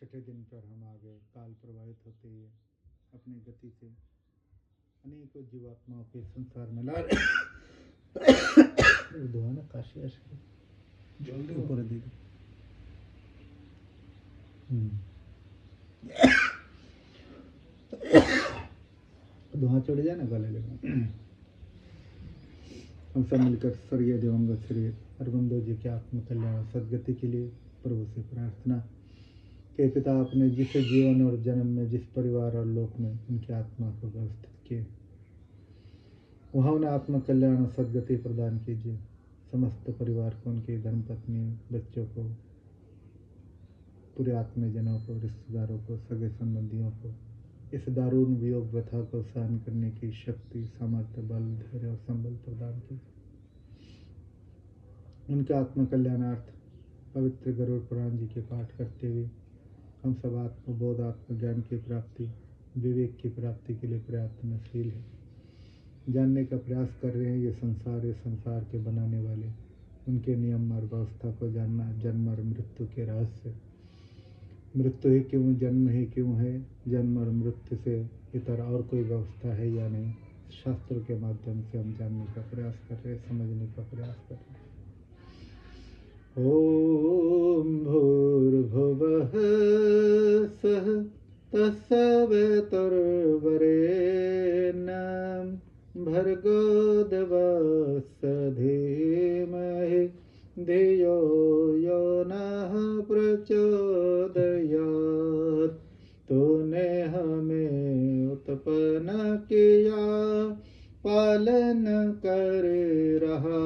छठे दिन पर हम आ गए। काल प्रवाहित होते हुए अपनी गति से अनेकों जीवात्माओं के संसार में ला धुआं ना काशी जल्दी ऊपर दे धुआं चढ़ जाए ना गले लगे। हम सब मिलकर स्वर्गीय दिवंगत श्री अरविंदो जी के आत्म कल्याण सदगति के लिए प्रभु से प्रार्थना के पिता आपने जिस जीवन और जन्म में जिस परिवार और लोक में उनकी आत्मा को व्यवस्थित किए, वहाँ उन्हें आत्म कल्याण और सदगति प्रदान कीजिए। समस्त परिवार को, उनकी धर्मपत्नी, बच्चों को, पूरे आत्मजनों को, रिश्तेदारों को, सगे संबंधियों को इस दारुण वियोग व्यथा को सहन करने की शक्ति, सामर्थ्य, बल, धैर्य और संबल प्रदान कीजिए। उनके आत्म कल्याणार्थ पवित्र गरुड़ पुराण जी के पाठ करते हुए हम सब आत्मबोध, आत्मज्ञान की प्राप्ति, विवेक की प्राप्ति के लिए प्रयत्नशील है। जानने का प्रयास कर रहे हैं ये संसार के बनाने वाले, उनके नियम और व्यवस्था को जानना, जन्म और मृत्यु के रहस्य, मृत्यु ही क्यों, जन्म ही क्यों है, जन्म और मृत्यु से इतर और कोई व्यवस्था है या नहीं, शास्त्रों के माध्यम से हम जानने का प्रयास कर रहे हैं, समझने का प्रयास कर रहे हैं। ओम भूर्भुवः स्वः तत्सवितुर्वरेण्यं भर्गो देवस्य धीमहि धियो यो नः प्रचोदयात्। तूने हमें उत्पन्न किया, पालन कर रहा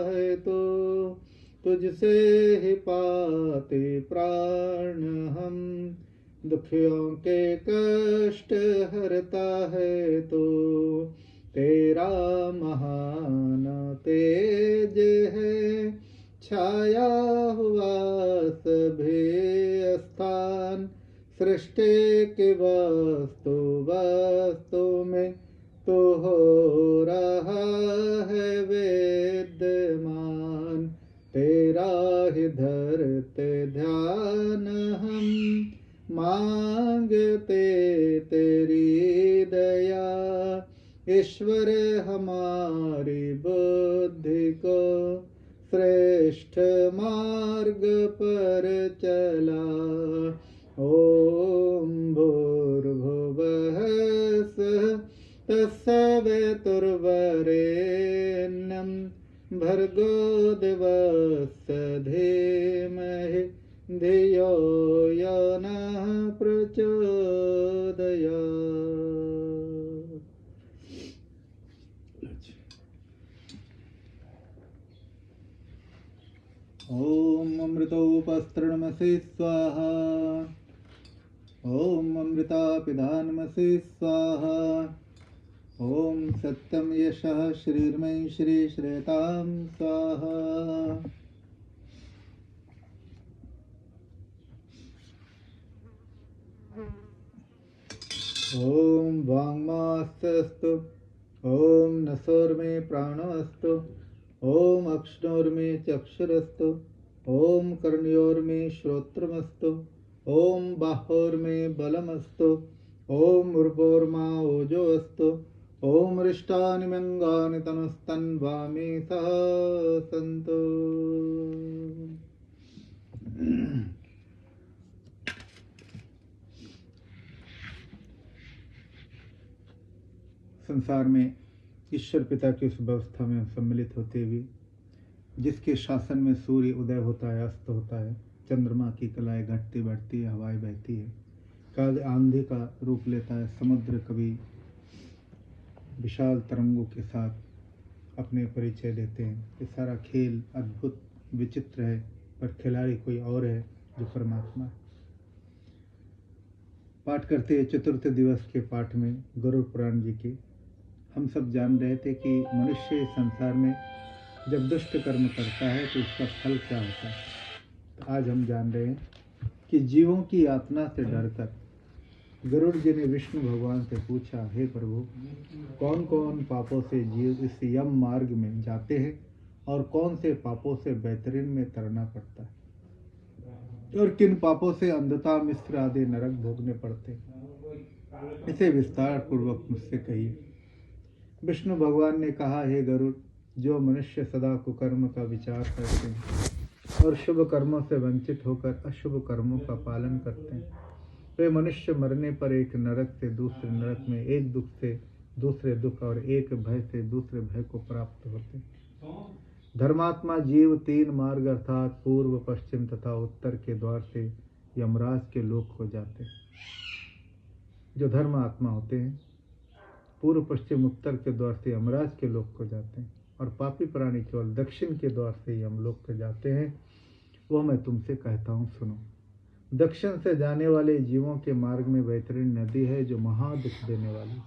है तो तुझसे ही पाते प्राण हम। दुखियों के कष्ट हरता है तो तेरा महान तेज है। छाया हुआ सभी स्थान, सृष्टि के वस्तु में तो हो रहा है विद्यमान। तेरा ही धरते ध्यान हम, मांगते तेरी दया। ईश्वर हमारी बुद्धि को श्रेष्ठ मार्ग पर चला। ओम भूर्भुवः स्वः तत्सवितुर्वरेण्यं भर्गो देवस्य धीमहि धियो यो नः प्रचोदयात्। ओम अमृतोपस्तरणमसि स्वाहा। ओम अमृतापिधानमसि स्वाहा। ओम सत्यम यशः श्रीर्मयि श्री श्रेतां स्वाहा। ओम वाङ्मास्तु, ओम नसोर्मे प्राणोऽस्तु, ओम अक्ष्णोर्मे चक्षुरस्तु, ओम कर्णयोर्मे श्रोत्रमस्तु, ओम बाहोर्मे बलमस्तु, ओम उर्वोर्मा ओजोऽस्तु, ओम रिष्टानि मंगानि तनुस्तन्वामे सह सन्तु। संसार में ईश्वर पिता की उस व्यवस्था में सम्मिलित होते हुए, जिसके शासन में सूर्य उदय होता है, अस्त होता है, चंद्रमा की कलाएं घटती बढ़ती है, हवाएं बहती है, काल आंधी का रूप लेता है, समुद्र कभी विशाल तरंगों के साथ अपने परिचय देते हैं। ये सारा खेल अद्भुत विचित्र है, पर खिलाड़ी कोई और है जो परमात्मा है। पाठ करते हैं चतुर्थ दिवस के पाठ में गरुड़ पुराण जी के। हम सब जान रहे थे कि मनुष्य संसार में जब दुष्ट कर्म करता है तो उसका फल क्या होता है। तो आज हम जान रहे हैं कि जीवों की यातना से डरकर गरुड़ जी ने विष्णु भगवान से पूछा, हे प्रभु, कौन कौन पापों से जीव इस यम मार्ग में जाते हैं और कौन से पापों से बेहतरीन में तरना पड़ता है। और किन पापों से अंधता, मिस्र आदि नरक भोगने पड़ते, इसे विस्तार पूर्वक मुझसे कहिए। विष्णु भगवान ने कहा, हे गरुड़, जो मनुष्य सदा कुकर्म का विचार करते हैं और शुभ कर्मों से वंचित होकर अशुभ कर्मों का पालन करते हैं, वे मनुष्य मरने पर एक नरक से दूसरे नरक में, एक दुख से दूसरे दुख और एक भय से दूसरे भय को प्राप्त होते हैं। धर्मात्मा जीव 3 मार्ग अर्थात पूर्व, पश्चिम तथा उत्तर के द्वार से यमराज के लोक को जाते हैं। जो धर्म आत्मा होते हैं पूर्व, पश्चिम, उत्तर के द्वार से यमराज के लोक को जाते हैं, और पापी प्राणी केवल दक्षिण के द्वार से यमलोक को जाते हैं। वो मैं तुमसे कहता हूँ, सुनो। दक्षिण से जाने वाले जीवों के मार्ग में वैतरणी नदी है, जो महा दुख देने वाली।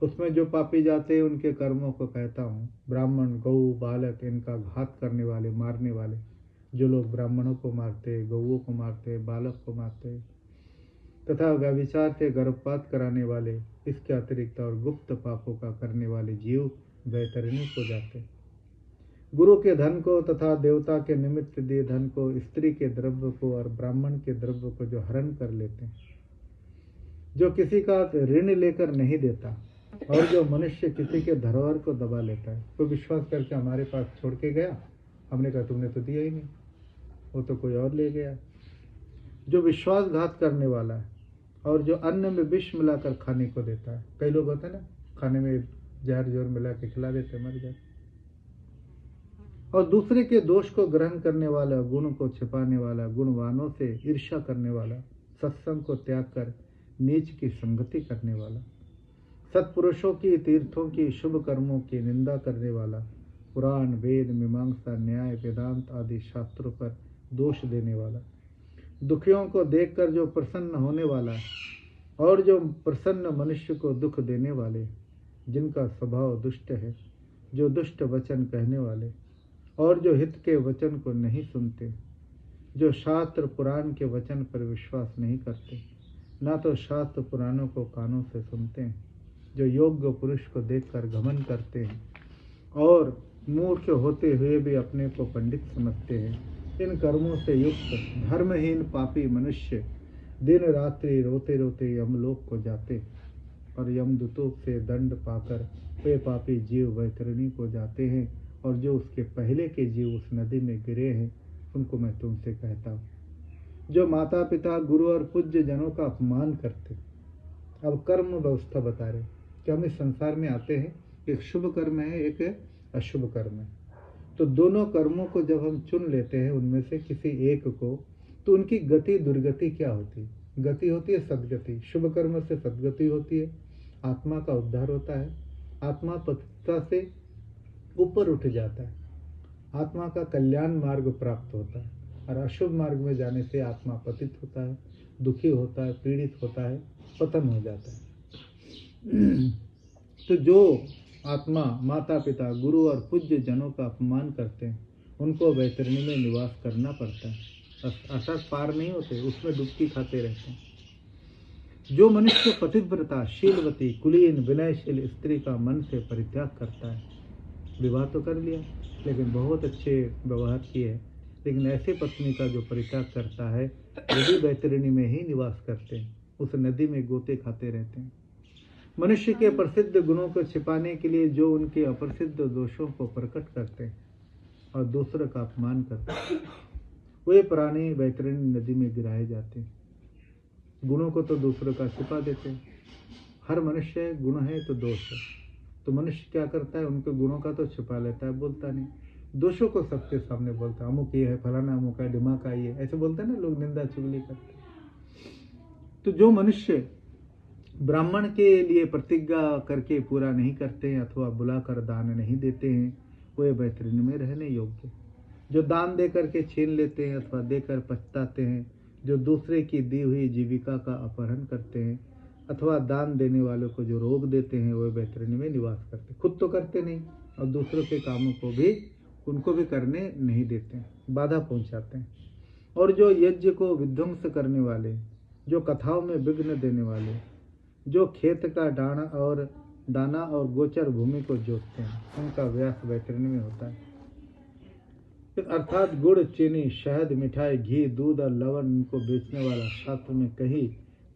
उसमें जो पापी जाते हैं उनके कर्मों को कहता हूँ। ब्राह्मण, गौ, बालक, इनका घात करने वाले, मारने वाले, जो लोग ब्राह्मणों को मारते, गौओं को मारते, बालक को मारते तथा व्यभिचार से गर्भपात कराने वाले, इसके अतिरिक्त और गुप्त पापों का करने वाले जीव वैतरणी को जाते। गुरु के धन को तथा देवता के निमित्त दिए धन को, स्त्री के द्रव्य को और ब्राह्मण के द्रव्य को जो हरण कर लेते हैं, जो किसी का ऋण लेकर नहीं देता, और जो मनुष्य किसी के धरोहर को दबा लेता है। कोई विश्वास करके हमारे पास छोड़ के गया, हमने कहा तुमने तो दिया ही नहीं, वो तो कोई और ले गया। जो विश्वासघात करने वाला है और जो अन्न में विष मिलाकर खाने को देता है। कई लोग होते हैं ना, खाने में जहर जोर मिला के खिला देते, मर जाते। और दूसरे के दोष को ग्रहण करने वाला, गुण को छिपाने वाला, गुणवानों से ईर्ष्या करने वाला, सत्संग को त्याग कर नीच की संगति करने वाला, सत्पुरुषों की, तीर्थों की, शुभ कर्मों की निंदा करने वाला, पुराण, वेद, मीमांसा, न्याय, वेदांत आदि शास्त्रों पर दोष देने वाला, दुखियों को देखकर जो प्रसन्न होने वाला और जो प्रसन्न मनुष्य को दुख देने वाले, जिनका स्वभाव दुष्ट है, जो दुष्ट वचन कहने वाले और जो हित के वचन को नहीं सुनते, जो शास्त्र पुराण के वचन पर विश्वास नहीं करते, ना तो शास्त्र पुराणों को कानों से सुनते हैं, जो योग्य पुरुष को देखकर घमंड करते हैं और मूर्ख होते हुए भी अपने को पंडित समझते हैं, इन कर्मों से युक्त धर्महीन पापी मनुष्य दिन रात्रि रोते रोते यमलोक को जाते, और यमदूतों से दंड पाकर वे पापी जीव वैतरणी को जाते हैं। और जो उसके पहले के जीव उस नदी में गिरे हैं, उनको मैं तुमसे कहता हूँ, जो माता पिता, गुरु और पूज्य जनों का अपमान करते। अब कर्म व्यवस्था बता रहे कि हम इस संसार में आते हैं, एक शुभ कर्म है, एक अशुभ कर्म है। तो दोनों कर्मों को जब हम चुन लेते हैं उनमें से किसी एक को, तो उनकी गति दुर्गति क्या होती है? गति होती है सदगति। शुभ कर्म से सदगति होती है, आत्मा का उद्धार होता है, आत्मा पतितता से ऊपर उठ जाता है, आत्मा का कल्याण मार्ग प्राप्त होता है। और अशुभ मार्ग में जाने से आत्मा पतित होता है, दुखी होता है, पीड़ित होता है, पतन हो जाता है। तो जो आत्मा माता पिता, गुरु और पूज्य जनों का अपमान करते हैं, उनको वैतरणी में निवास करना पड़ता है, अर्थात पार नहीं होते, उसमें डुबकी खाते रहते हैं। जो मनुष्य पतिव्रता, शीलवती, कुलीन, विनयशील स्त्री का मन से परित्याग करता है, विवाह तो कर लिया लेकिन बहुत अच्छे व्यवहार किए, लेकिन ऐसे पत्नी का जो परित्याग करता है, वो भी वैतरणी में ही निवास करते हैं, उस नदी में गोते खाते रहते हैं। मनुष्य के प्रसिद्ध गुणों को छिपाने के लिए जो उनके अप्रसिद्ध दोषों को प्रकट करते हैं और दूसरों का अपमान करते हैं, वे प्राणी वैतरणी नदी में गिराए जाते हैं। गुणों को तो दूसरों का छिपा देते हैं। हर मनुष्य है, गुण है तो दोष है, तो मनुष्य क्या करता है, उनके गुणों का तो छिपा लेता है, बोलता नहीं, दोषों को सबके सामने बोलता है, अमुक ये है, फलाना अमुक है, दिमाग का ये, ऐसे बोलते हैं ना लोग, निंदा चुगली करते हैं। तो जो मनुष्य ब्राह्मण के लिए प्रतिज्ञा करके पूरा नहीं करते हैं अथवा बुलाकर दान नहीं देते हैं, वे वैतरणी में रहने योग्य। जो दान दे करके छीन लेते हैं अथवा देकर पछताते हैं, जो दूसरे की दी हुई जीविका का अपहरण करते हैं अथवा दान देने वालों को जो रोक देते हैं, वे वैतरणी में निवास करते। खुद तो करते नहीं और दूसरों के कामों को भी उनको भी करने नहीं देते हैं, बाधा पहुंचाते हैं। और जो यज्ञ को विध्वंस करने वाले, जो कथाओं में विघ्न देने वाले, जो खेत का दाना और गोचर भूमि को जोतते हैं, उनका व्यास वैतरणी में होता है। अर्थात गुड़, चीनी, शहद, मिठाई, घी, दूध और लवण इनको बेचने वाला शास्त्र में कही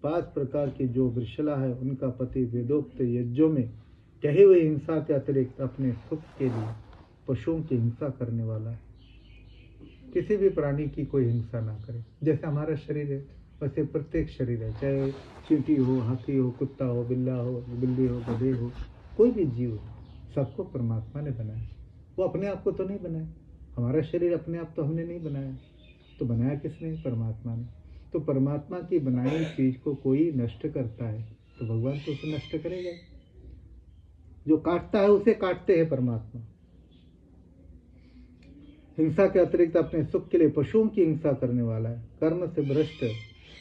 5 प्रकार की जो वृषला है उनका पति वेदोक्त यज्ञों में कही हुई हिंसा के अतिरिक्त अपने सुख के लिए पशुओं की हिंसा करने वाला है। किसी भी प्राणी की कोई हिंसा ना करे। जैसे हमारा शरीर है वैसे प्रत्येक शरीर है, चाहे चींटी हो, हाथी हो, कुत्ता हो, बिल्ला हो, बिल्ली हो, गधे हो, कोई भी जीव हो, सबको परमात्मा ने बनाया। वो अपने आप को तो नहीं बनाया। हमारा शरीर अपने आप तो हमने नहीं बनाया, तो बनाया किसने? परमात्मा ने। तो परमात्मा की बनाई हुई चीज को कोई नष्ट करता है तो भगवान तो उसे नष्ट करेगा। जो काटता है उसे काटते हैं परमात्मा। हिंसा के अतिरिक्त अपने सुख के लिए पशुओं की हिंसा करने वाला है। कर्म से भ्रष्ट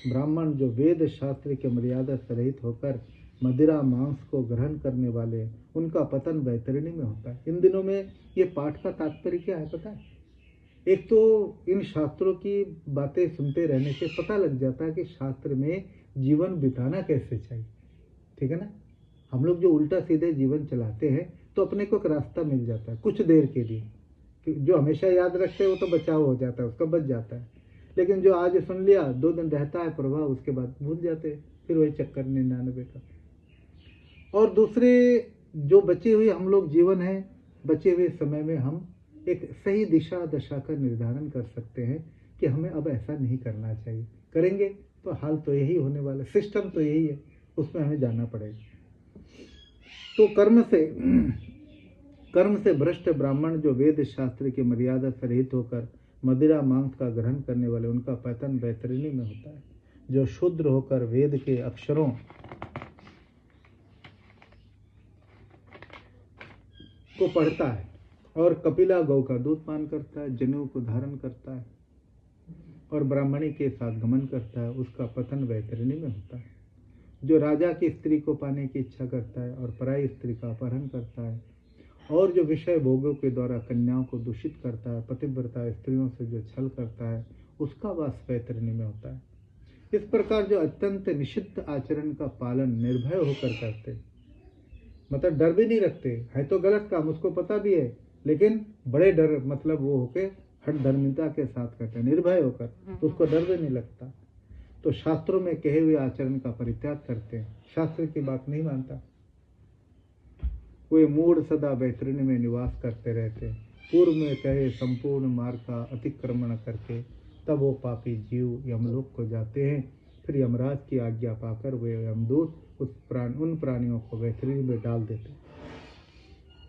ब्राह्मण जो वेद शास्त्र के मर्यादा से रहित होकर मदिरा मांस को ग्रहण करने वाले, उनका पतन वैतरणी में होता है। इन दिनों में ये पाठ का तात्पर्य क्या है पता है? एक तो इन शास्त्रों की बातें सुनते रहने से पता लग जाता है कि शास्त्र में जीवन बिताना कैसे चाहिए। ठीक है ना? हम लोग जो उल्टा सीधे जीवन चलाते हैं तो अपने को एक रास्ता मिल जाता है कुछ देर के लिए। जो हमेशा याद रखते हैं वो तो बचाव हो जाता है, उसका बच जाता है। लेकिन जो आज सुन लिया 2 दिन रहता है प्रभाव, उसके बाद भूल जाते हैं, फिर वही चक्कर 99 का। और दूसरे जो बचे हुए हम लोग जीवन है, बचे हुए समय में हम एक सही दिशा दशा का निर्धारण कर सकते हैं कि हमें अब ऐसा नहीं करना चाहिए। करेंगे तो हाल तो यही होने वाला, सिस्टम तो यही है, उसमें हमें जाना पड़ेगा। तो कर्म से भ्रष्ट ब्राह्मण जो वेद शास्त्र की मर्यादा से रहित होकर मदिरा मांस का ग्रहण करने वाले, उनका पतन वैतरणी में होता है। जो शूद्र होकर वेद के अक्षरों को पढ़ता है और कपिला गौ का दूध पान करता है, जनेऊ को धारण करता है और ब्राह्मणी के साथ गमन करता है, उसका पतन वैतरणी में होता है। जो राजा की स्त्री को पाने की इच्छा करता है और पराई स्त्री का अपहरण करता है और जो विषय भोगों के द्वारा कन्याओं को दूषित करता है, पतिव्रता स्त्रियों से जो छल करता है, उसका वास वैतरणी में होता है। इस प्रकार जो अत्यंत निषिद्ध आचरण का पालन निर्भय होकर करते, मतलब डर भी नहीं रखते, है तो गलत काम उसको पता भी है, लेकिन बड़े डर मतलब वो होके हठ धर्मिता के साथ करते हैं, निर्भय होकर, उसको डर भी नहीं लगता। तो शास्त्रों में कहे हुए आचरण का परित्याग करते हैं, शास्त्र की बात नहीं मानता। वे मूढ़ सदा वैतरणी में निवास करते रहते हैं। पूर्व में कहे संपूर्ण मार्ग का अतिक्रमण करके तब वो पापी जीव यमलोक को जाते हैं। फिर यमराज की आज्ञा पाकर वे यमदूत उन प्राणियों को वैतरणी में डाल देते हैं।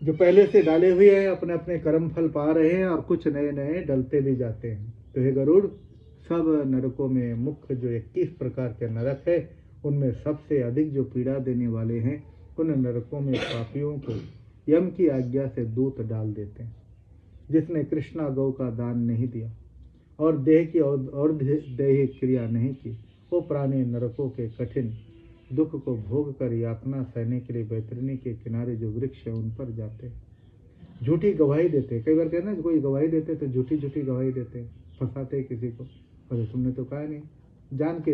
जो पहले से डाले हुए हैं अपने अपने कर्म फल पा रहे हैं और कुछ नए नए डलते भी जाते हैं। तो हे गरुड़, सब नरकों में मुख्य जो 21 प्रकार के नरक है, उनमें सबसे अधिक जो पीड़ा देने वाले हैं, उन नरकों में पापियों को यम की आज्ञा से दूत डाल देते हैं। जिसने कृष्णा गौ का दान नहीं दिया और देह की और देह क्रिया नहीं की, वो प्राणी नरकों के कठिन दुख को भोग कर यातना सहने के लिए वैतरणी के किनारे जो वृक्ष है उन पर जाते हैं। झूठी गवाही देते, कई बार कहते हैं ना, कोई गवाही देते तो झूठी झूठी गवाही देते, फंसाते किसी को, अरे तुमने तो कहा नहीं,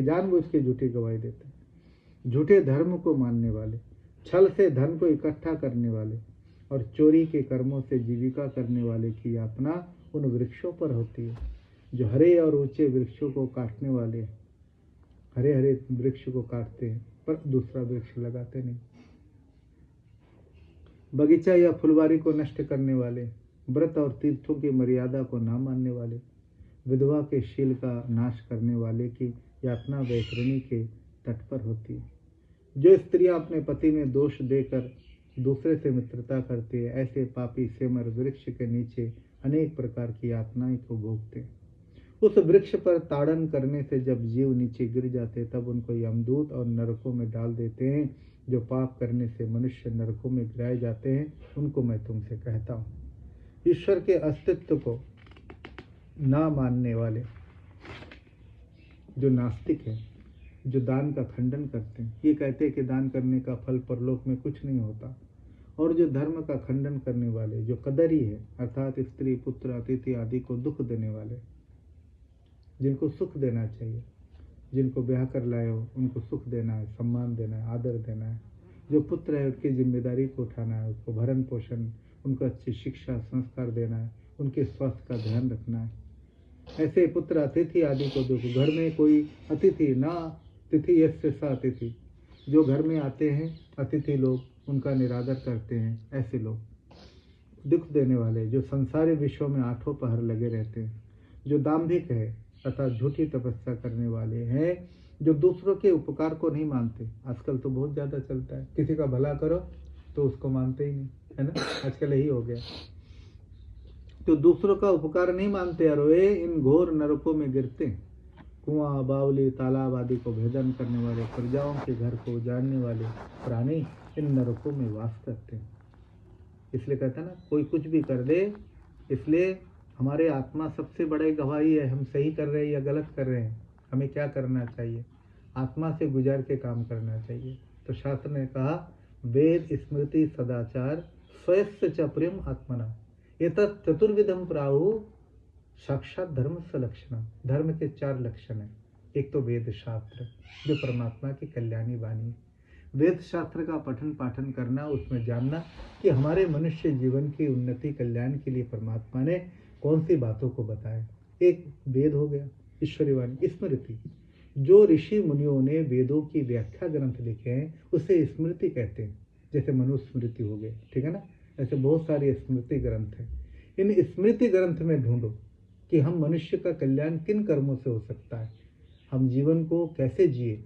जानबूझ के झूठी गवाही देते। झूठे धर्म को मानने वाले, छल से धन को इकट्ठा करने वाले और चोरी के कर्मों से जीविका करने वाले की यातना उन वृक्षों पर होती है। जो हरे और ऊंचे वृक्षों को काटने वाले, हरे हरे वृक्ष को काटते हैं पर दूसरा वृक्ष लगाते नहीं। बगीचा या फुलवारी को नष्ट करने वाले, व्रत और तीर्थों की मर्यादा को ना मानने वाले, विधवा के शील का नाश करने वाले की यातना वैतरणी के तट पर होती है। जो स्त्रियां अपने पति में दोष देकर दूसरे से मित्रता करती है, ऐसे पापी सेमर वृक्ष के नीचे अनेक प्रकार की यातनाएं को भोगते। उस वृक्ष पर ताड़न करने से जब जीव नीचे गिर जाते, तब उनको यमदूत और नरकों में डाल देते हैं। जो पाप करने से मनुष्य नरकों में गिराए जाते हैं, उनको मैं तुमसे कहता हूँ। ईश्वर के अस्तित्व को ना मानने वाले जो नास्तिक है, जो दान का खंडन करते हैं, ये कहते हैं कि दान करने का फल परलोक में कुछ नहीं होता। और जो धर्म का खंडन करने वाले, जो कदरी है, अर्थात स्त्री पुत्र अतिथि आदि को दुख देने वाले, जिनको सुख देना चाहिए, जिनको ब्याह कर लाए हो उनको सुख देना है, सम्मान देना है, आदर देना है। जो पुत्र है उसकी जिम्मेदारी को उठाना है, उसको भरण पोषण, उनको अच्छी शिक्षा संस्कार देना है, उनके स्वास्थ्य का ध्यान रखना है। ऐसे पुत्र अतिथि आदि को देखो, घर में कोई अतिथि ना तिथि यस्य सा अतिथि, जो घर में आते हैं अतिथि लोग, उनका निरादर करते हैं, ऐसे लोग दुख देने वाले, जो संसारी विश्व में आठों पहर लगे रहते हैं, जो दाम्भिक है अर्थात झूठी तपस्या करने वाले हैं, जो दूसरों के उपकार को नहीं मानते। आजकल तो बहुत ज़्यादा चलता है, किसी का भला करो तो उसको मानते ही नहीं, है ना, आजकल यही हो गया। तो दूसरों का उपकार नहीं मानते और वे इन घोर नरकों में गिरते हैं। कुआं, बावली, तालाब आदि को भेदन करने वाले, प्रजाओं के घर को उजाड़ने वाले प्राणी इन नरकों में वास करते हैं। इसलिए कहता है ना, कोई कुछ भी कर दे, इसलिए हमारे आत्मा सबसे बड़ी गवाही है, हम सही कर रहे हैं या गलत कर रहे हैं, हमें क्या करना चाहिए, आत्मा से गुजार के काम करना चाहिए। तो शास्त्र ने कहा, वेद स्मृति सदाचार स्वयस्य च प्रियम आत्मना एतत् चतुर्विधम प्राहु साक्षात धर्म से लक्षण। धर्म के 4 लक्षण हैं। एक तो वेद शास्त्र, जो परमात्मा की कल्याणी वाणी है। वेद शास्त्र का पठन पाठन करना, उसमें जानना कि हमारे मनुष्य जीवन की उन्नति कल्याण के लिए परमात्मा ने कौन सी बातों को बताया। एक वेद हो गया, ईश्वरी वाणी। स्मृति, जो ऋषि मुनियों ने वेदों की व्याख्या ग्रंथ लिखे हैं उसे स्मृति कहते हैं। जैसे मनुस्मृति हो गए, ठीक है ना, ऐसे बहुत सारे स्मृति ग्रंथ हैं। इन स्मृति ग्रंथ में ढूंढो कि हम मनुष्य का कल्याण किन कर्मों से हो सकता है, हम जीवन को कैसे जिए,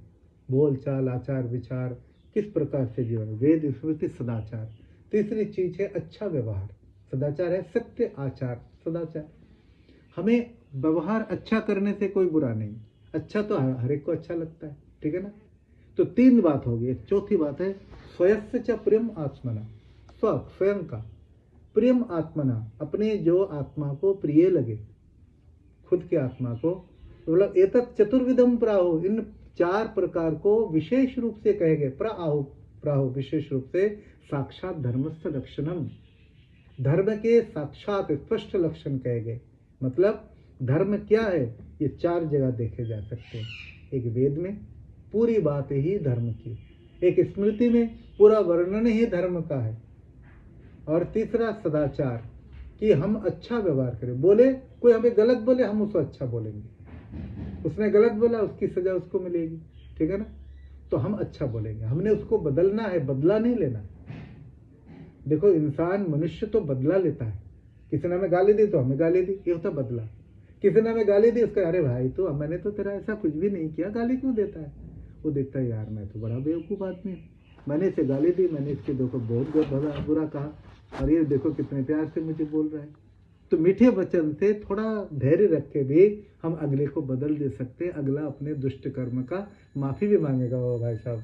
बोल चाल आचार विचार किस प्रकार से जीवन। वेद स्मृति सदाचार। तीसरी चीज है अच्छा व्यवहार। सदाचार है सत्य आचार, सदाचार। हमें व्यवहार अच्छा करने से कोई बुरा नहीं, अच्छा तो हर एक को अच्छा लगता है, ठीक है ना। तो 3 बात हो गई। चौथी बात है स्वयस्य च प्रियम आत्मना, स्वयं का प्रियम आत्मना, अपने जो आत्मा को प्रिय लगे, खुद के आत्मा को, मतलब एतत् चतुर्विधम प्राहु, इन 4 प्रकार को विशेष रूप से कहे गए। प्राहु विशेष रूप से साक्षात धर्मस्थ लक्षणम, धर्म के साक्षात स्पष्ट लक्षण कहे गए। मतलब धर्म क्या है, ये 4 जगह देखे जा सकते हैं। एक वेद में पूरी बात ही धर्म की, एक स्मृति में पूरा वर्णन ही धर्म का है, और तीसरा सदाचार कि हम अच्छा व्यवहार करें। बोले कोई हमें गलत बोले, हम उसको अच्छा बोलेंगे। उसने गलत बोला, उसकी सजा उसको मिलेगी, ठीक है ना। तो हम अच्छा बोलेंगे, हमने उसको बदलना है, बदला नहीं लेना। देखो इंसान मनुष्य तो बदला लेता है। किसी ने हमें गाली दी तो हमें गाली दी, ये होता बदला। किसी ने हमें गाली दी, उसका अरे भाई तो मैंने तो तेरा ऐसा कुछ भी नहीं किया, गाली क्यों देता है। वो देखता है यार मैं तो बड़ा बेवकूफ़ आदमी हूँ, मैंने इसे गाली दी, मैंने इसके देखो बहुत बुरा कहा, और ये देखो कितने प्यार से मुझे बोल रहा है। तो मीठे वचन से थोड़ा धैर्य रख के भी हम अगले को बदल दे सकते हैं। अगला अपने दुष्ट कर्म का माफ़ी भी मांगेगा, वो भाई साहब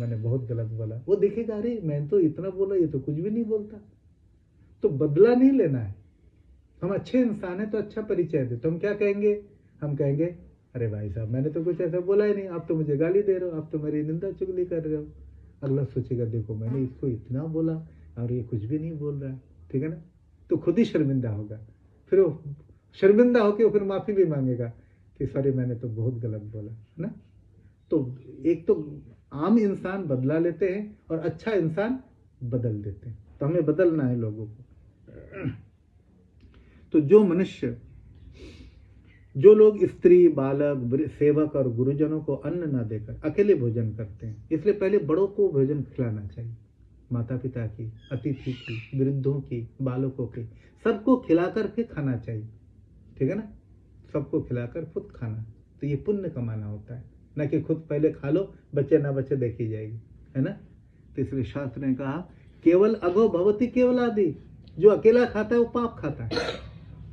मैंने बहुत गलत बोला। वो देखेगा अरे मैं तो इतना बोला, ये तो कुछ भी नहीं बोलता। तो बदला नहीं लेना है। हम अच्छे इंसान हैं तो अच्छा परिचय दे, तो हम क्या कहेंगे, हम कहेंगे अरे भाई साहब मैंने तो कुछ ऐसा बोला ही नहीं, आप तो मुझे गाली दे रहे हो, आप तो मेरी निंदा चुगली कर रहे हो। अगला सोचेगा देखो मैंने इसको इतना बोला और ये कुछ भी नहीं बोल रहा है, ठीक है ना। तो खुद ही शर्मिंदा होगा, फिर वो शर्मिंदा होकर फिर माफ़ी भी मांगेगा कि सॉरी मैंने तो बहुत गलत बोला, है ना। तो एक तो आम इंसान बदला लेते हैं और अच्छा इंसान बदल देते हैं। तो हमें बदलना है लोगों को। तो जो लोग स्त्री, बालक, सेवक और गुरुजनों को अन्न न देकर अकेले भोजन करते हैं, इसलिए पहले बड़ों को भोजन खिलाना चाहिए। माता पिता की, अतिथि की, वृद्धों की, बालकों की, सबको खिलाकर फिर खाना चाहिए, ठीक है ना। सबको खिलाकर खुद खाना, तो ये पुण्य कमाना होता है, ना कि खुद पहले खा लो, बच्चे ना बच्चे देखी जाएगी, है ना। तो इसलिए शास्त्र ने कहा केवल अघो भवति केवलादि, जो अकेला खाता है वो पाप खाता है।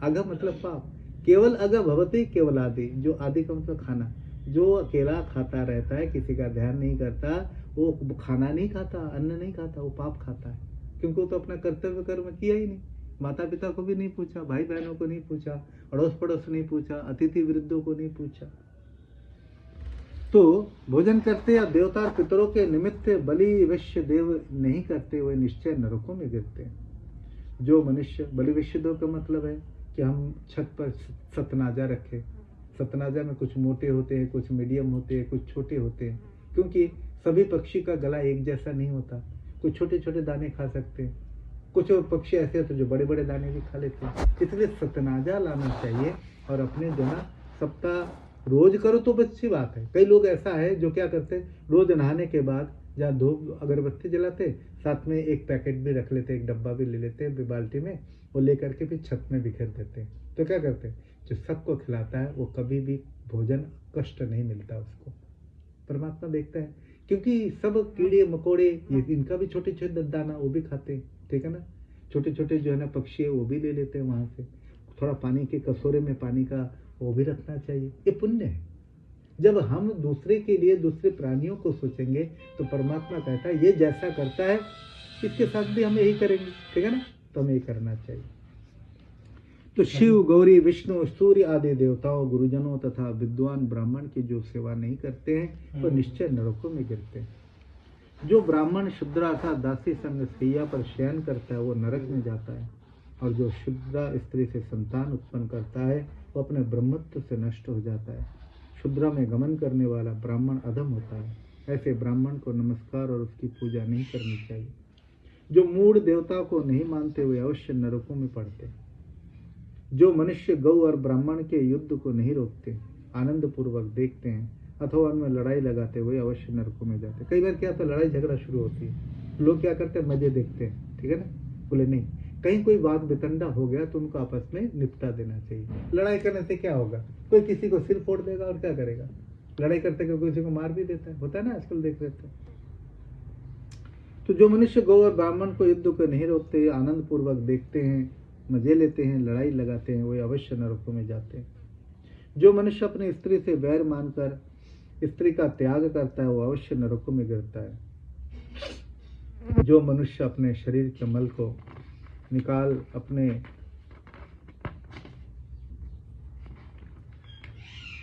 अघ मतलब पाप, केवल अघ भवति केवलादि, जो आदि का मतलब खाना, जो अकेला खाता रहता है, किसी का ध्यान नहीं करता, वो खाना नहीं खाता, अन्न नहीं खाता, वो पाप खाता है। क्योंकि वो तो अपना कर्तव्य कर्म किया ही नहीं, माता पिता को भी नहीं पूछा, भाई बहनों को नहीं पूछा, अड़ोस पड़ोस नहीं पूछा, अतिथि वृद्धों को नहीं पूछा। तो भोजन करते या देवता और पितरों के निमित्त बलि वैश्य देव नहीं करते, वे निश्चय नरकों में गिरते हैं। जो मनुष्य बलि वैश्य देव का मतलब है कि हम छत पर सतनाजा रखें। सतनाजा में कुछ मोटे होते हैं, कुछ मीडियम होते हैं, कुछ छोटे होते हैं, क्योंकि सभी पक्षी का गला एक जैसा नहीं होता। कुछ छोटे छोटे दाने खा सकते हैं, कुछ पक्षी ऐसे होते जो बड़े बड़े दाने भी खा लेते हैं। इसलिए सतनाजा लाना चाहिए और अपने जो ना सप्ताह रोज करो तो अच्छी बात है। कई लोग ऐसा है जो क्या करते हैं, रोज नहाने के बाद जहाँ धूप अगरबत्ती जलाते, साथ में एक पैकेट भी रख लेते, एक डब्बा भी ले लेते हैं बाल्टी में, वो लेकर के फिर छत में बिखेर देते हैं। तो क्या करते हैं, जो सबको खिलाता है वो कभी भी भोजन कष्ट नहीं मिलता उसको, परमात्मा देखता है। क्योंकि सब कीड़े मकोड़े ये इनका भी छोटे छोटे दाना वो भी खाते हैं, ठीक है ना। छोटे छोटे जो है ना पक्षी है वो भी ले लेते हैं वहां से। थोड़ा पानी के कटोरे में पानी का वो भी रखना चाहिए, ये पुण्य है। जब हम दूसरे के लिए दूसरे प्राणियों को सोचेंगे तो परमात्मा कहता है ये जैसा करता है इसके साथ भी हम यही करेंगे, ठीक है ना। तो हमें यही करना चाहिए। तो शिव, गौरी, विष्णु, सूर्य आदि देवताओं, गुरुजनों तथा विद्वान ब्राह्मण की जो सेवा नहीं करते हैं वो निश्चय नरकों में गिरते हैं। जो ब्राह्मण शूद्रा अर्थात दासी संग शैया पर शयन करता है वो नरक में जाता है, और जो शूद्रा स्त्री से संतान उत्पन्न करता है वो अपने ब्रह्मत्व से नष्ट हो जाता है। शूद्रा में गमन करने वाला ब्राह्मण अधम होता है। ऐसे ब्राह्मण को नमस्कार और उसकी पूजा नहीं करनी चाहिए। जो मूढ़ देवता को नहीं मानते हुए अवश्य नरकों में पड़ते। जो मनुष्य गौ और ब्राह्मण के युद्ध को नहीं रोकते, आनंद पूर्वक देखते हैं अथवा उनमें लड़ाई लगाते हुए अवश्य नरकों में जाते। कई बार क्या होता है, लड़ाई झगड़ा शुरू होती है, लोग क्या करते हैं, मजे देखते हैं, ठीक है ना। बोले नहीं, कहीं कोई बात बेतंडा हो गया तो उनको आपस में निपटा देना चाहिए। लड़ाई करने से क्या होगा, कोई किसी को सिर फोड़ देगा और क्या करेगा, लड़ाई करते कोई किसी को मार भी देता है, होता है ना आजकल देख रहे थे। तो जो मनुष्य गौ और ब्राह्मण को युद्ध को नहीं रोकते, आनंद पूर्वक देखते हैं, मजे लेते हैं, लड़ाई लगाते हैं, वे अवश्य नरकों में जाते हैं। जो मनुष्य अपनी स्त्री से वैर मानकर स्त्री का त्याग करता है वो अवश्य नरकों में गिरता है। जो मनुष्य अपने शरीर के मल को निकाल अपने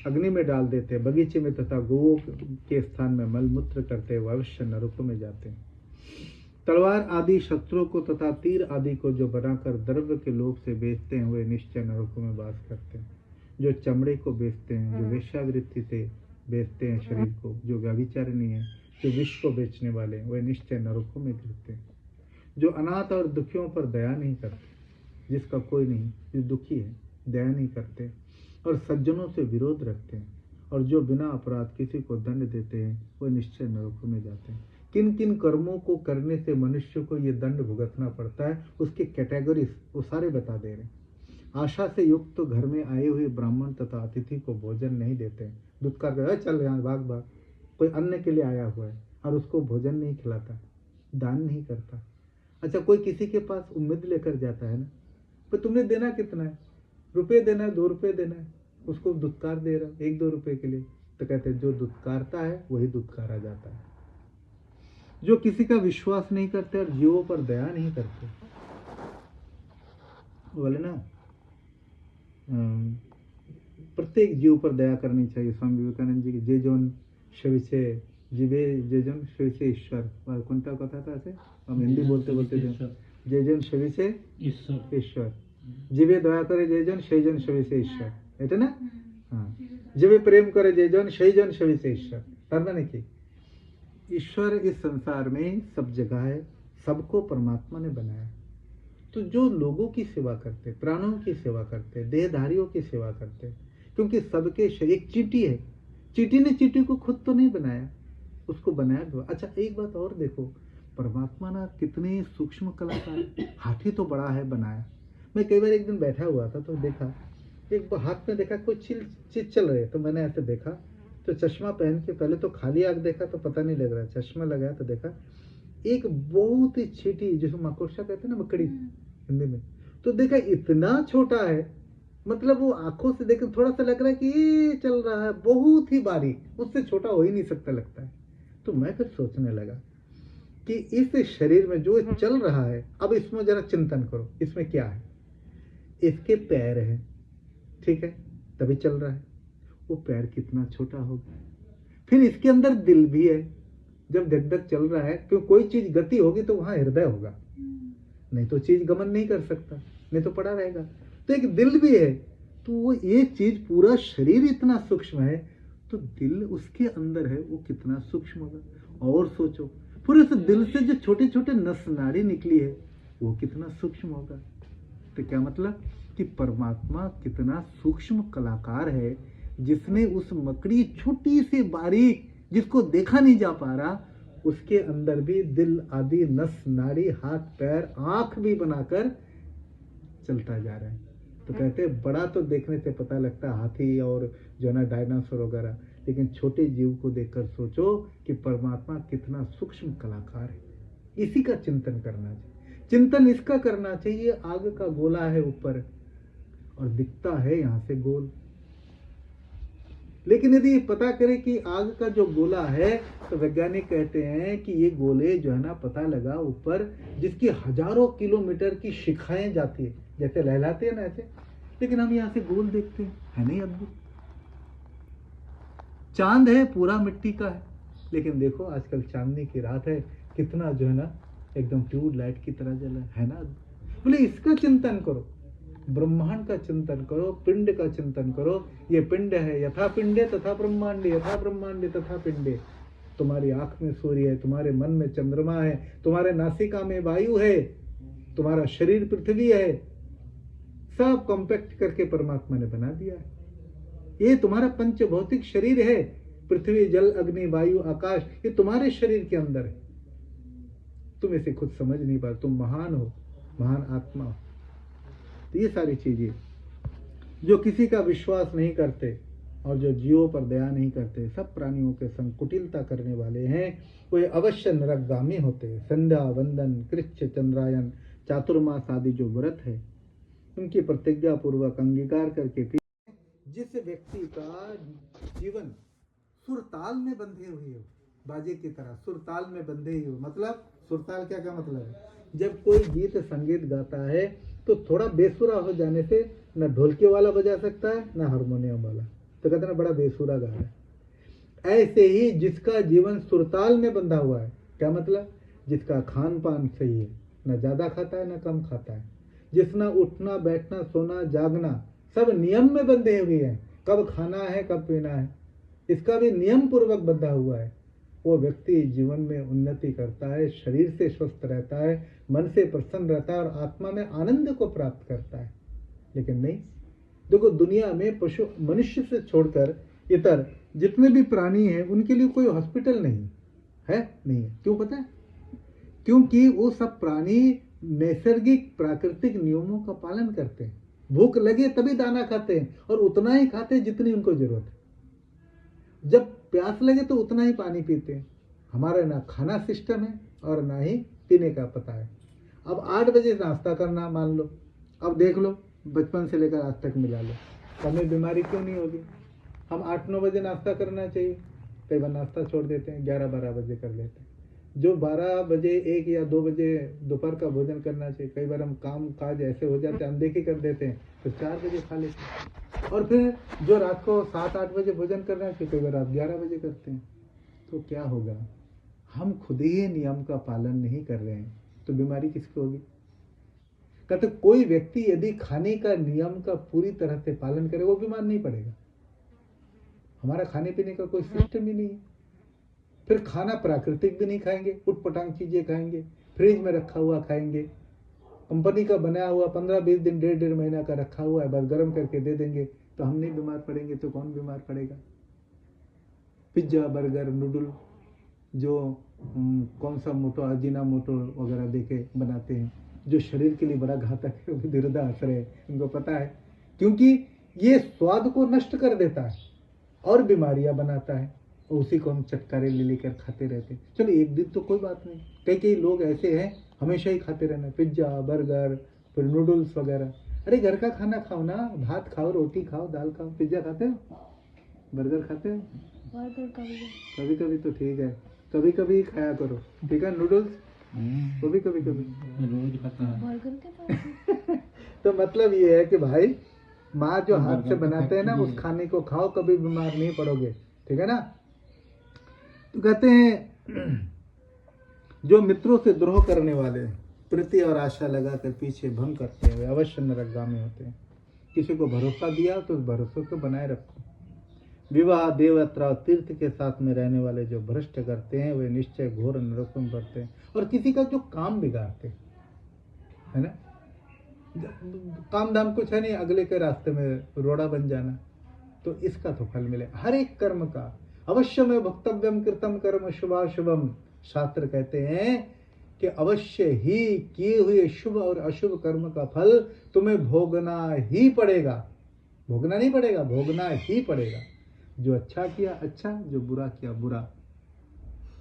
अग्नि में डाल देते, बगीचे में तथा गोओं के स्थान में मल मूत्र करते वो अवश्य नरकों में जाते हैं। तलवार आदि शस्त्रों को तथा तीर आदि को जो बनाकर द्रव्य के लोभ से बेचते हैं वे निश्चय नरकों में वास करते हैं। जो चमड़े को बेचते हैं, जो वेश्यावृत्ति से बेचते हैं शरीर को, जो व्यभिचारिणी है, जो विष को बेचने वाले हैं, वे निश्चय नरकों में गिरते हैं। जो अनाथ और दुखियों पर दया नहीं करते, जिसका कोई नहीं, जो दुखी है, दया नहीं करते और सज्जनों से विरोध रखते हैं, और जो बिना अपराध किसी को दंड देते हैं वे निश्चय नरकों में जाते हैं। किन किन कर्मों को करने से मनुष्य को ये दंड भुगतना पड़ता है उसके कैटेगरीज वो सारे बता दे रहे हैं। आशा से युक्त तो घर में आए हुए ब्राह्मण तथा अतिथि को भोजन नहीं देते हैं, दुत्कार कर चल यहाँ भाग भाग। कोई अन्न के लिए आया हुआ है और उसको भोजन नहीं खिलाता, दान नहीं करता। अच्छा, कोई किसी के पास उम्मीद लेकर जाता है ना, तो तुमने देना कितना है, रुपये देना है, 2 रुपये देना है, उसको दुत्कार दे रहा है 1-2 रुपये के लिए। तो कहते हैं जो दुत्कारता है वही दुत्कारा जाता है। जो किसी का विश्वास नहीं करते और जीवों पर दया नहीं करते, बोले ना प्रत्येक जीव पर दया करनी चाहिए। स्वामी विवेकानंद जी की जे जोन शविसे जीवे जे जोन शविसे ईश्वर, कोणता कथा था ऐसे हम हिंदी बोलते बोलते जे जोन शविसे ईश्वर, जीवे दया करे जे जोन সেই জন শবিছে ঈশ্বর, এটা না। হ্যাঁ, जीवे प्रेम करे जे जोन সেই জন শবিছে ঈশ্বর। তার মানে কি, ईश्वर इस संसार में सब जगह है, सबको परमात्मा ने बनाया। तो जो लोगों की सेवा करते, प्राणों की सेवा करते, देहधारियों की सेवा करते, क्योंकि सबके एक चींटी है, चींटी ने चींटी को खुद तो नहीं बनाया, उसको बनाया तो। अच्छा, एक बात और देखो, परमात्मा ना कितने सूक्ष्म कलाकार। हाथी तो बड़ा है बनाया। मैं कई बार एक दिन बैठा हुआ था तो देखा, एक हाथ में देखा कोई चीज चल रही है, तो मैंने ऐसे देखा, तो चश्मा पहन के पहले तो खाली आंख देखा तो पता नहीं लग रहा, चश्मा लगाया तो देखा एक बहुत ही छोटी, जिसको माकोशा कहते हैं ना, मकड़ी हिंदी में, तो देखा इतना छोटा है, मतलब वो आंखों से देख थोड़ा सा लग रहा है कि ये चल रहा है, बहुत ही बारीक, उससे छोटा हो ही नहीं सकता लगता है। तो मैं फिर सोचने लगा कि इस शरीर में जो चल रहा है, अब इसमें जरा चिंतन करो, इसमें क्या है। इसके पैर है, ठीक है, तभी चल रहा है, वो पैर कितना छोटा होगा। फिर इसके अंदर दिल भी है, जब धक धक चल रहा है, क्यों कोई चीज गति होगी तो वहां हृदय होगा, नहीं तो चीज गमन नहीं कर सकता, नहीं तो पड़ा रहेगा। तो एक दिल भी है, तो वो एक चीज, पूरा शरीर इतना सूक्ष्म है, तो दिल उसके अंदर है, वो कितना सूक्ष्म होगा। और सोचो, फिर उस दिल से जो छोटे छोटे नस नाड़ी निकली है, वो कितना सूक्ष्म होगा। तो क्या मतलब कि परमात्मा कितना सूक्ष्म कलाकार है, जिसने उस मकड़ी छोटी सी बारीक जिसको देखा नहीं जा पा रहा, उसके अंदर भी दिल आदि नस नाड़ी हाथ पैर आंख भी बनाकर चलता जा रहा है। तो कहते हैं बड़ा तो देखने से पता लगता है हाथी और जो है ना डायनासोर वगैरह, लेकिन छोटे जीव को देखकर सोचो कि परमात्मा कितना सूक्ष्म कलाकार है। इसी का चिंतन करना चाहिए। चिंतन इसका करना चाहिए, आग का गोला है ऊपर और दिखता है यहां से गोल, लेकिन यदि पता करें कि आग का जो गोला है, तो वैज्ञानिक कहते हैं कि ये गोले जो है ना, पता लगा ऊपर जिसकी हजारों किलोमीटर की शिखाएं जाती है, जैसे लहलाते हैं ना ऐसे, लेकिन हम यहां से गोल देखते हैं, है नहीं अद्भुत। चांद है पूरा मिट्टी का है, लेकिन देखो आजकल चांदनी की रात है, कितना जो है ना एकदम ट्यूब लाइट की तरह जला है ना। बोले इसका चिंतन करो, ब्रह्मांड का चिंतन करो, पिंड का चिंतन करो। ये पिंड है, यथा पिंडे तथा ब्रह्मांडे, यथा ब्रह्मांडे तथा पिंडे। तुम्हारी आंख में सूर्य है, तुम्हारे मन में चंद्रमा है, तुम्हारे नासिका में वायु है, तुम्हारा शरीर पृथ्वी है, सब कॉम्पैक्ट करके परमात्मा ने बना दिया है। ये तुम्हारा पंच भौतिक शरीर है, पृथ्वी जल अग्नि वायु आकाश, ये तुम्हारे शरीर के अंदर है। तुम इसे खुद समझ नहीं पा, तुम महान हो, महान आत्मा हो। तो ये सारी चीजें जो किसी का विश्वास नहीं करते और जो जीवों पर दया नहीं करते, सब प्राणियों के संग कुटिलता करने वाले हैं, वे अवश्य नरकगामी होते हैं। संध्या वंदन कृच्छ चंद्रायन चातुर्मास आदि जो व्रत है, उनकी प्रतिज्ञा पूर्वक अंगीकार करके जिस व्यक्ति का जीवन सुरताल में बंधे हुए हो, बाजे की तरह सुरताल में बंधे ही हो। मतलब सुरताल क्या क्या मतलब है, जब कोई गीत संगीत गाता है तो थोड़ा बेसुरा हो जाने से न ढोलके वाला बजा सकता है न हारमोनियम वाला, तो कहते ना बड़ा बेसुरा गा रहा है। ऐसे ही जिसका जीवन सुरताल में बंधा हुआ है, क्या मतलब, जिसका खान पान सही है, न ज्यादा खाता है न कम खाता है, जिसना उठना बैठना सोना जागना सब नियम में बंधे हुए हैं, कब खाना है कब पीना है, इसका भी नियम पूर्वक बंधा हुआ है, वो व्यक्ति जीवन में उन्नति करता है, शरीर से स्वस्थ रहता है, मन से प्रसन्न रहता है और आत्मा में आनंद को प्राप्त करता है। लेकिन नहीं, देखो दुनिया में पशु मनुष्य से छोड़कर इतर जितने भी प्राणी हैं उनके लिए कोई हॉस्पिटल नहीं है, नहीं है। क्यों पता है? क्योंकि वो सब प्राणी नैसर्गिक प्राकृतिक नियमों का पालन करते हैं। भूख लगे तभी दाना खाते हैं और उतना ही खाते हैं जितनी उनको जरूरत है। जब प्यास लगे तो उतना ही पानी पीते हैं। हमारा ना खाना सिस्टम है और ना ही पीने का पता है। अब 8 बजे नाश्ता करना मान लो, अब देख लो बचपन से लेकर आज तक मिला लो, हमें बीमारी क्यों नहीं होगी? हम 8-9 बजे नाश्ता करना चाहिए, कई बार नाश्ता छोड़ देते हैं, 11-12 बजे कर लेते हैं। जो 12 बजे 1 या 2 बजे दोपहर का भोजन करना चाहिए, कई बार हम काम काज ऐसे हो जाते हैं अनदेखी कर देते हैं, तो 4 बजे खा लेते हैं। और फिर जो रात को 7-8 बजे भोजन करना चाहिए, कई बार आप 11 बजे करते हैं। तो क्या होगा? हम खुद ही नियम का पालन नहीं कर रहे हैं, तो बीमारी किसको होगी? कहते कोई व्यक्ति यदि खाने का नियम का पूरी तरह से पालन करे वो बीमार नहीं पड़ेगा। हमारा खाने पीने का कोई सिस्टम ही नहीं है। फिर खाना प्राकृतिक भी नहीं खाएंगे, उटपटांग चीजें खाएंगे, फ्रिज में रखा हुआ खाएंगे, कंपनी का बनाया हुआ 15-20 दिन 1.5 महीना का रखा हुआ है, बस गर्म करके दे देंगे, तो हम नहीं बीमार पड़ेंगे तो कौन बीमार पड़ेगा? पिज्जा बर्गर नूडल जो कौन सा मोटो अजीना मोटो वगैरह देके बनाते हैं, जो शरीर के लिए बड़ा घातक है, वो विरुद्धा असर है, इनको पता है, क्योंकि ये स्वाद को नष्ट कर देता है और बीमारियां बनाता है, और उसी को हम चटकारे ले लेकर खाते रहते हैं। चलो एक दिन तो कोई बात नहीं, कई लोग ऐसे हैं हमेशा ही खाते रहना, पिज्जा बर्गर फिर नूडल्स वगैरह। अरे घर का खाना खाओ ना, भात खाओ, रोटी खाओ, दाल खाओ। पिज्जा खाते हो, बर्गर खाते हो? कभी कभी तो ठीक है, कभी कभी खाया करो, ठीक है। नूडल्स वो भी कभी कभी, रोज खाता है। तो मतलब ये है कि भाई माँ जो हाथ से बनाते हैं ना, उस खाने को खाओ, कभी बीमार नहीं पड़ोगे, ठीक है ना। तो कहते हैं जो मित्रों से द्रोह करने वाले, प्रीति और आशा लगाकर पीछे भंग करते हैं, वे अवश्य नरकगामी होते हैं। किसी को भरोसा दिया तो उस भरोसे को बनाए रखो। विवाह देवयात्रा और तीर्थ के साथ में रहने वाले जो भ्रष्ट करते हैं, वे निश्चय घोर नरकों में पड़ते हैं। और किसी का जो काम बिगाड़ते हैं, है ना। काम धाम कुछ है नहीं, अगले के रास्ते में रोड़ा बन जाना, तो इसका तो फल मिले। हर एक कर्म का अवश्य में भक्तव्यम कृतम कर्म शुभाशुभम, शास्त्र कहते हैं कि अवश्य ही किए हुए शुभ और अशुभ कर्म का फल तुम्हें भोगना ही पड़ेगा। भोगना नहीं पड़ेगा, भोगना ही पड़ेगा। जो अच्छा किया अच्छा, जो बुरा किया बुरा।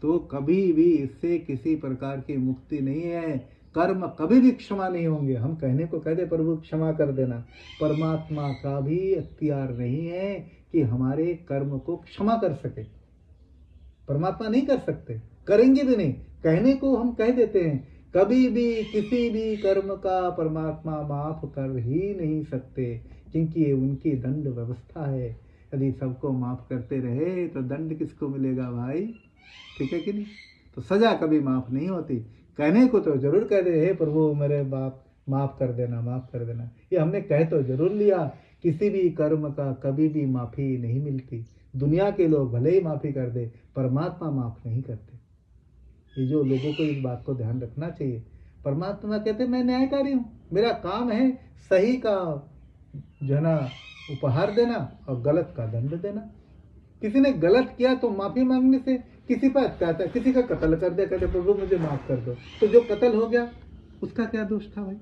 तो कभी भी इससे किसी प्रकार की मुक्ति नहीं है। कर्म कभी भी क्षमा नहीं होंगे। हम कहने को कहते प्रभु क्षमा कर देना, परमात्मा का भी अख्तियार नहीं है कि हमारे कर्म को क्षमा कर सके। परमात्मा नहीं कर सकते, करेंगे भी नहीं। कहने को हम कह देते हैं, कभी भी किसी भी कर्म का परमात्मा माफ कर ही नहीं सकते, क्योंकि ये उनकी दंड व्यवस्था है। यदि सबको माफ करते रहे तो दंड किसको मिलेगा भाई? ठीक है कि नहीं? तो सजा कभी माफ नहीं होती। कहने को तो जरूर कह दे, हे प्रभु मेरे बाप माफ कर देना, माफ कर देना। ये हमने कह तो जरूर लिया। किसी भी कर्म का कभी भी माफी नहीं मिलती। दुनिया के लोग भले ही माफी कर दे, परमात्मा माफ नहीं करते। ये जो लोगों को इस बात को ध्यान रखना चाहिए। परमात्मा कहते मैं न्यायकारी हूँ, मेरा काम है सही का जो है ना उपहार देना और गलत का दंड देना। किसी ने गलत किया तो माफी मांगने से किसी पर अत्याचार, किसी का कत्ल कर दिया, कहते प्रभु मुझे माफ कर दो, तो जो कत्ल हो गया उसका क्या दोष था भाई?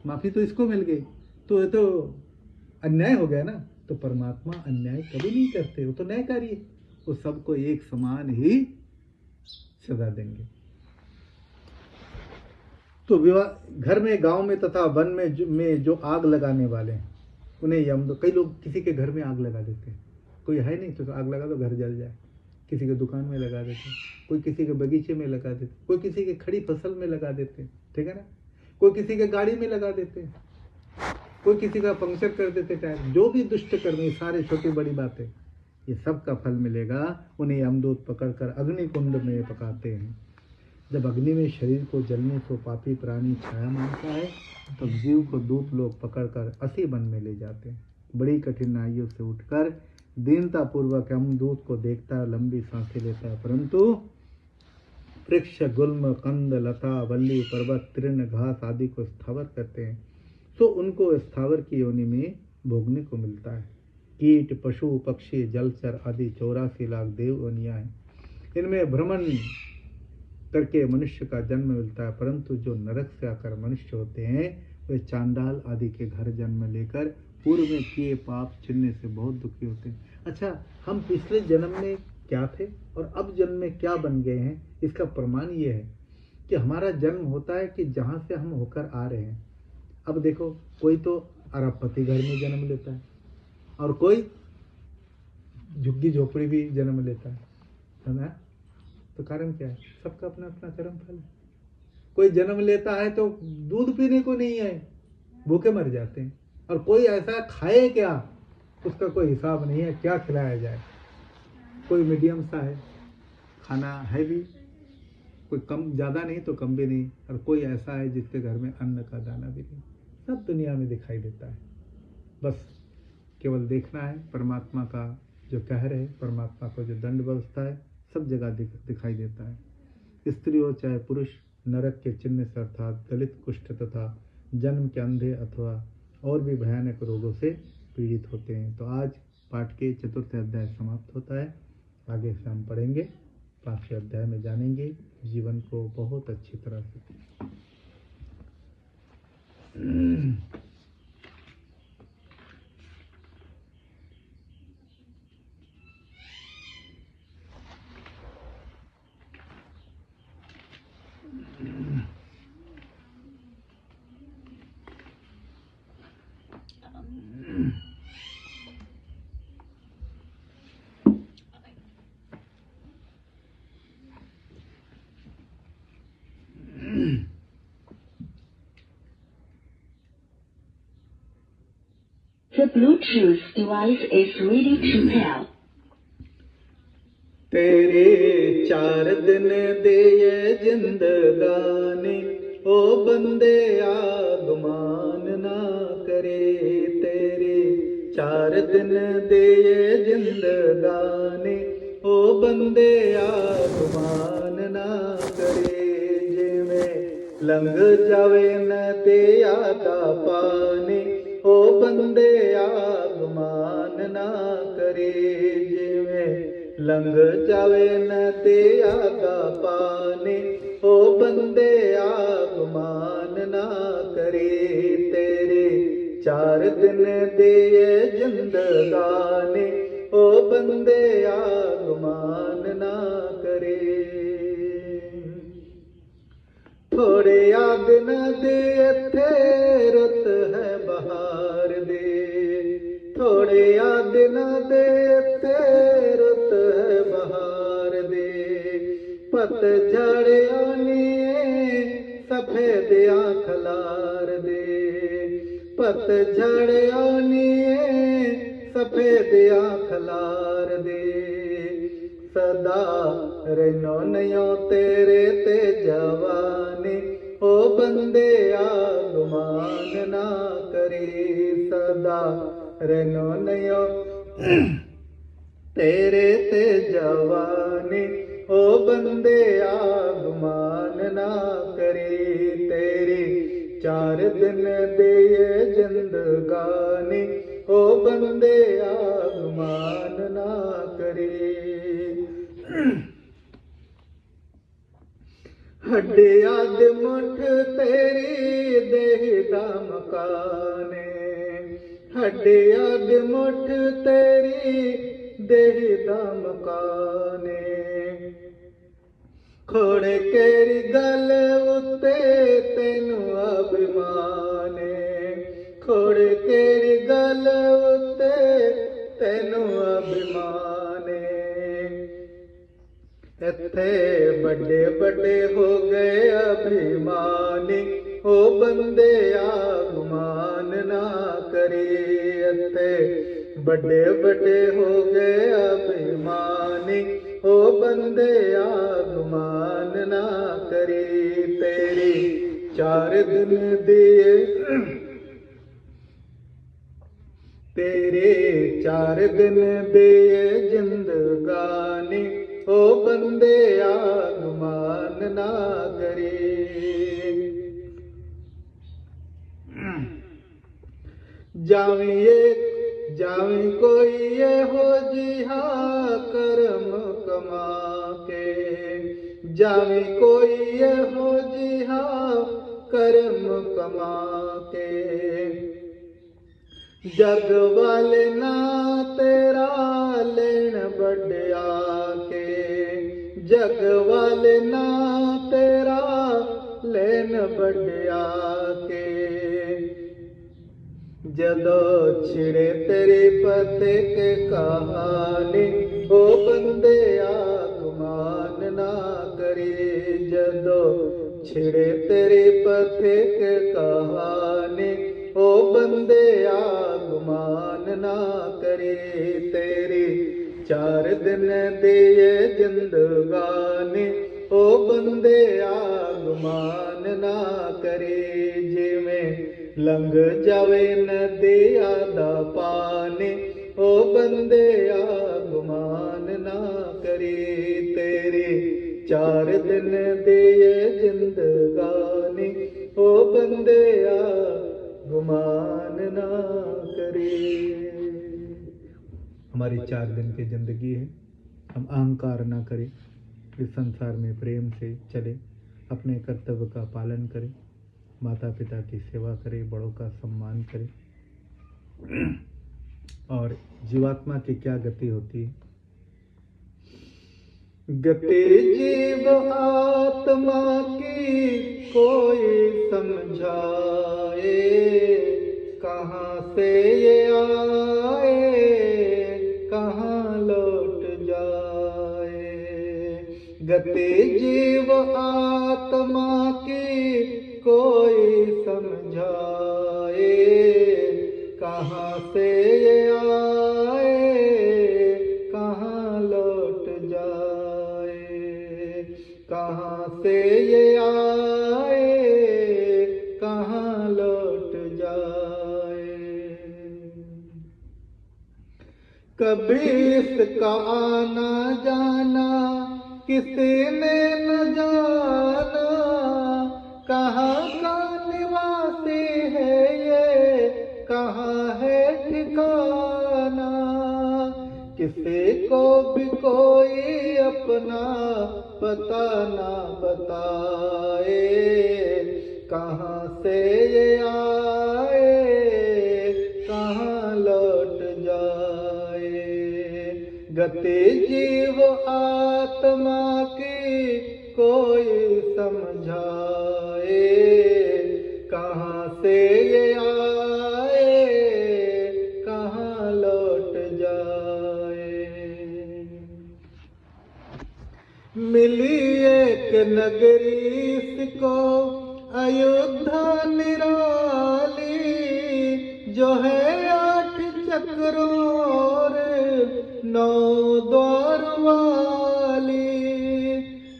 माफी तो इसको मिल गई, तो ये तो अन्याय हो गया ना। तो परमात्मा अन्याय कभी नहीं करते, वो तो न्यायकारी है। वो सबको एक समान ही सजा देंगे। तो विवाह घर में, गांव में तथा वन में जो आग लगाने वाले हैं उन्हें यम दो। कई लोग किसी के घर में आग लगा देते हैं, कोई है नहीं तो आग लगा दो घर जल जाए। किसी के दुकान में लगा देते हैं, कोई किसी के बगीचे में लगा देते, कोई किसी के खड़ी फसल में लगा देते हैं, ठीक है ना। कोई किसी के गाड़ी में लगा देते हैं, कोई किसी का पंक्चर कर देते टायर। जो भी दुष्ट कर्म, ये सारे छोटी बड़ी बातें, ये सब का फल मिलेगा। उन्हें यमदूत पकड़कर अग्नि कुंड में पकाते हैं। जब अग्नि में शरीर को जलने को पापी प्राणी छाया मानता है, तब जीव को दूत लोग पकड़कर असी वन में ले जाते हैं। बड़ी कठिनाइयों से उठकर दीनता पूर्वक यमदूत को देखता है, लंबी सांसें लेता है, परंतु वृक्ष, गुल्म, कंद, लता, वल्ली, पर्वत, तृण, घास आदि को स्थावर करते हैं, तो उनको स्थावर की योनि में भोगने को मिलता है। कीट, पशु, पक्षी, जलचर आदि 84 लाख देव योनियां हैं। इनमें भ्रमण करके मनुष्य का जन्म मिलता है, परंतु जो नरक से आकर मनुष्य होते हैं वे चांडाल आदि के घर जन्म लेकर पूर्व में किए पाप चिन्ह से बहुत दुखी होते हैं। अच्छा, हम पिछले जन्म में क्या थे और अब जन्म में क्या बन गए हैं, इसका प्रमाण ये है कि हमारा जन्म होता है कि जहाँ से हम होकर आ रहे हैं। अब देखो, कोई तो अरबपति घर में जन्म लेता है और कोई झुग्गी झोपड़ी भी जन्म लेता है ना। तो कारण क्या है? सबका अपना अपना कर्म फल है। कोई जन्म लेता है तो दूध पीने को नहीं है, भूखे मर जाते हैं, और कोई ऐसा खाए क्या, उसका कोई हिसाब नहीं है, क्या खिलाया जाए। कोई मीडियम सा है, खाना है भी, कोई कम ज़्यादा नहीं तो कम भी नहीं, और कोई ऐसा है जिसके घर में अन्न का दाना भी नहीं। सब दुनिया में दिखाई देता है। बस केवल देखना है परमात्मा का जो कहर है, परमात्मा को जो दंड व्यवस्था है, सब जगह दिखाई देता है। स्त्री हो चाहे पुरुष, नरक के चिन्ह से अर्थात दलित, कुष्ठ तथा जन्म के अंधे अथवा और भी भयानक रोगों से पीड़ित होते हैं। तो आज पाठ के 4th अध्याय समाप्त होता है। आगे से हम पढ़ेंगे, 5वें अध्याय में जानेंगे जीवन को बहुत अच्छी तरह से। The Bluetooth device is ready to pair. तेरे 4 दिन दे ये जिंदगानी, ओ बंदे आगमान ना करे। तेरे 4 दिन दे ये जिंदगानी, ओ बंदे आगमान ना करे। जिमें लंघ जावे न ते आदा पाने, ओ बंदे आगमान ना करे। जिवें लंघ जावे न ते आदा पाने, ओ बंदे आगमान ना करे। तेरे 4 दिन दे जिंदगानी, ओ बंदे आगमान ना करे। थोड़े दिन दे इत्थे रुत है बहार दे, थोड़े दिन दे इत्थे रुत है बहार दे। पतझड़ आनी सफेद खलार दे, पतझड़ आनी सफेद खलार दे। सदा रहनो नयो तेरे ते जवानी, ओ बंदे आगमान ना करे। सदा रहनो नयो तेरे ते जवानी, ओ बंदे आगमान ना करे। तेरी 4 दिन दे जिंदगानी, ओ बंदे आगमान ना करे। हड्डिया दे मुठ तेरी देह दा मकाने, हड्डिया दे मुठ तेरी देह दा मकाने। खोड़े केरी गल उत्ते तेनू अभिमाने, खोड़े केरी गल उत्ते तेनू अभिमाने। इत्थे बड़े बड़े हो गए अभिमानी, ओ बंदे आगमान ना करे। इत्थे बड़े बड़े हो गए अभिमानी, ओ बंदे आगमान ना करे। तेरी 4 दिन दिए तेरे 4 दिन दिए जिंदगानी, ओ बंदे आगमान ना करे। जावी कोई ये हो जिहा कर्म कमा के, जावी कोई ये हो जिहा कर्म कमा के। जग वाले ना तेरा लेन बड़या के, जग वाले ना तेरा लेन बड़या के। जदो छिड़े तेरी पते के कहानी, ओ बंदे आगमान ना करे। जदो छिड़े तेरी पते के कहानी, ओ बंदे आगमान ना करे। तेरी 4 दिन दिए जिंदगानी, ओ बंदे आगमान ना करे। जिवें लंघ जावे नदिया दा पानी, ओ बंदे आगमान ना करे। तेरी 4 दिन दिए जिंदगानी, ओ बंदे आगमान ना करे। हमारी 4 दिन की जिंदगी है, हम अहंकार ना करें, इस संसार में प्रेम से चले, अपने कर्तव्य का पालन करें, माता पिता की सेवा करें, बड़ों का सम्मान करें। और जीवात्मा की क्या गति होती है? गति जीव आत्मा की कोई समझाए, कहाँ से ये आए कहाँ लौट जाए। गति जीव आत्मा की कोई समझाए, कहाँ से ये आए कहाँ लौट जाए। कहाँ से ये आए कहाँ लौट जाए। कभी इसका आना जाना किसी ने न जाना, कहाँ किसी को भी कोई अपना पता ना बताए, कहाँ से ये आए कहाँ लौट जाए। गति जीव आत्मा की कोई समझाए, कहाँ से ये आए कहाँ लौट जाए। मिली एक नगरी इसको अयोध्या निराली, जो है 8 चक्रों और 9 द्वार वाली।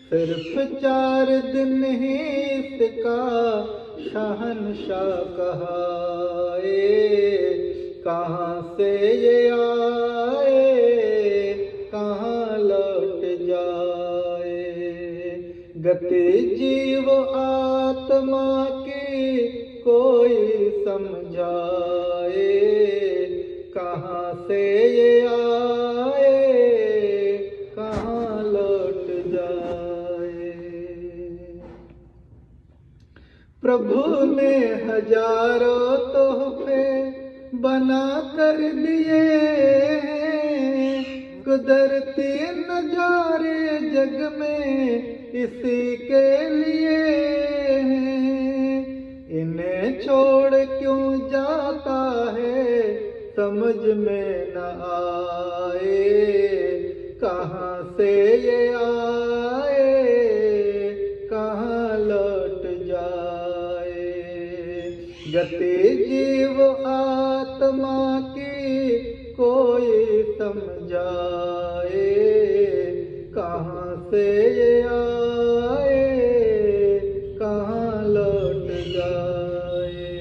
सिर्फ 4 दिन ही इसका शहंशाह कहाए, कहाँ से ये आए कहाँ लौट जाए। गति जीव आत्मा की कोई समझाए, कहाँ से ये आए कहाँ लौट जाए। प्रभु ने हजारों तोहफे बना कर दिए, कुदरती नजारे जग में इसी के लिए। इन्हें छोड़ क्यों जाता है समझ में न आए, कहाँ से ये आए कहाँ लौट जाए। गति जीव आत्मा की कोई समझाए, कहाँ से ये आए कहाँ लौट जाए।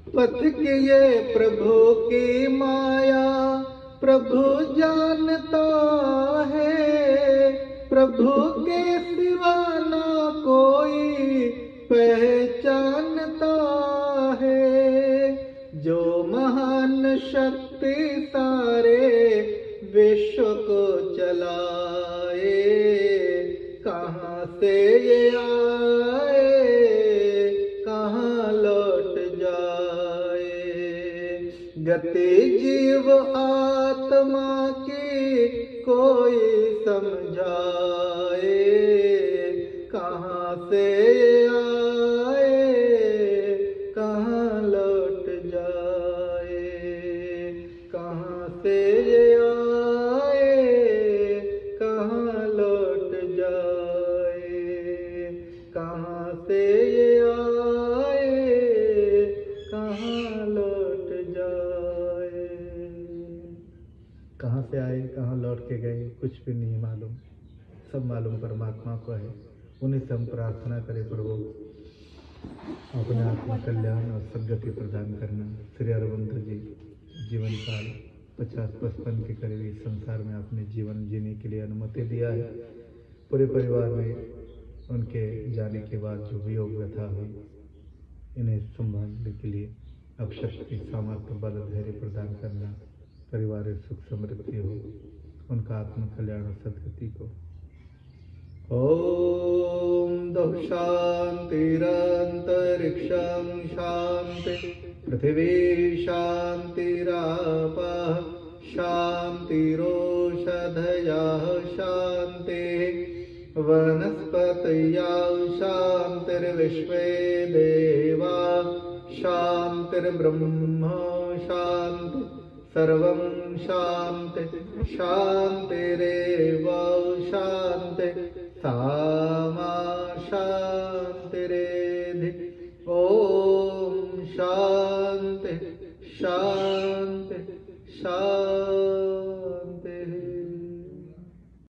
पथ की ये प्रभु की माया प्रभु जानता है, प्रभु के सिवा ना कोई पहचानता है। जो महान शक्ति सारे विश्व को चलाए, कहाँ से ये आए कहाँ लौट जाए। गति जीव आत्मा की कोई समझाए, कहाँ से ये आए कहाँ लौट जाए। कहाँ से ये आए कहाँ लौट जाए। कहाँ से ये आए कहाँ लौट जाए। कहाँ से आए कहाँ लौट के गए कुछ भी नहीं मालूम, सब मालूम परमात्मा को है। उन्हीं से हम प्रार्थना करें प्रभु अपने आत्मा कल्याण और सद्गति प्रदान करना। श्री अरविंद जी जीवन काल 50-55 के करीब इस संसार में अपने जीवन जीने के लिए अनुमति दिया है। पूरे परिवार में उनके जाने के बाद जो वियोग व्यथा हुई, इन्हें संभालने के लिए अब शक्ति सामर्थ्य बल धैर्य प्रदान करना। परिवार में सुख समृद्धि हो, उनका आत्म कल्याण और सद्गति को। ओम दः शान्तिरन्तरिक्षं शान्ति, पृथिवी शान्तिरापः शान्तिरोषधयः शान्तिः, वनस्पतयः शान्तिर्विश्वे देवा शान्तिर्ब्रह्म शान्ति, सर्वं शान्ति शान्तिरेव शान्ति, सामा शान्तिरेधि। ओम शान्ति शान्ति।